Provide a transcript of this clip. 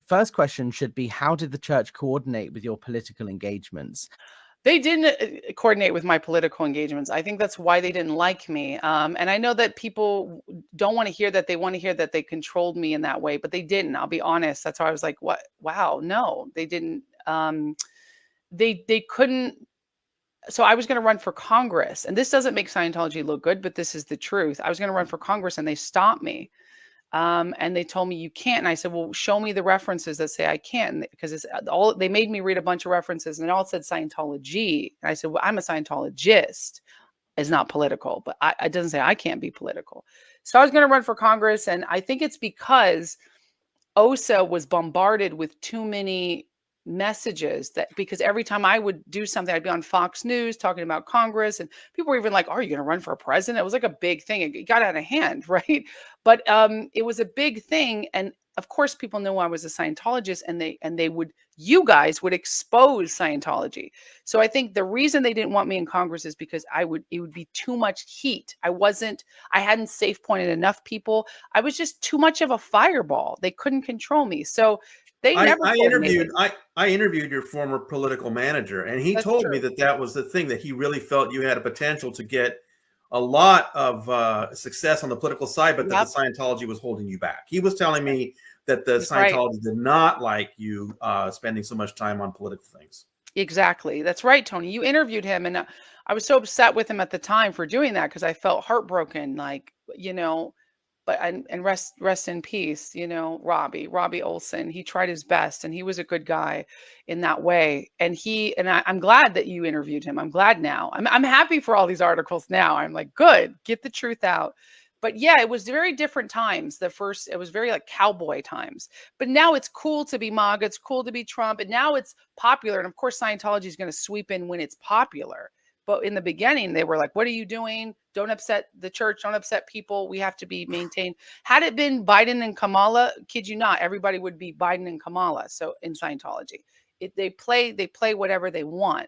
first question should be, how did the church coordinate with your political engagements? They didn't coordinate with my political engagements. I think that's why they didn't like me. And I know that people don't want to hear that. They want to hear that they controlled me in that way, but they didn't. I'll be honest. That's why I was like, what? Wow, no, they didn't. They couldn't. So I was going to run for Congress, and this doesn't make Scientology look good, but this is the truth. I was going to run for Congress, and they stopped me. And they told me you can't. And I said, well, show me the references that say I can't, because it's all, they made me read a bunch of references and it all said Scientology. And I said, well, I'm a Scientologist. It's not political, but it doesn't say I can't be political. So I was going to run for Congress. And I think it's because OSA was bombarded with too many messages, that because every time I would do something, I'd be on Fox News talking about Congress, and people were even like, are you going to run for a president? It was like a big thing. It got out of hand, right? But it was a big thing. And of course, people knew I was a Scientologist, and they would, you guys would expose Scientology. So I think the reason they didn't want me in Congress is because it would be too much heat. I hadn't safe pointed enough people. I was just too much of a fireball. They couldn't control me. So they never I interviewed your former political manager, and he told me that was the thing, that he really felt you had a potential to get a lot of success on the political side, but that the Scientology was holding you back. He was telling me that the Scientology did not like you spending so much time on political things. Exactly. That's right, Tony. You interviewed him, and I was so upset with him at the time for doing that, because I felt heartbroken, like, but and rest in peace, Robbie Olson. He tried his best, and he was a good guy in that way. And I'm glad that you interviewed him. I'm glad now. I'm happy for all these articles now. I'm like, good, get the truth out. But yeah, it was very different times. It was very like cowboy times. But now it's cool to be MAGA. It's cool to be Trump. And now it's popular. And of course, Scientology is going to sweep in when it's popular. But in the beginning, they were like, what are you doing? Don't upset the church. Don't upset people. We have to be maintained. Had it been Biden and Kamala, kid you not, everybody would be Biden and Kamala. So in Scientology, they play whatever they want.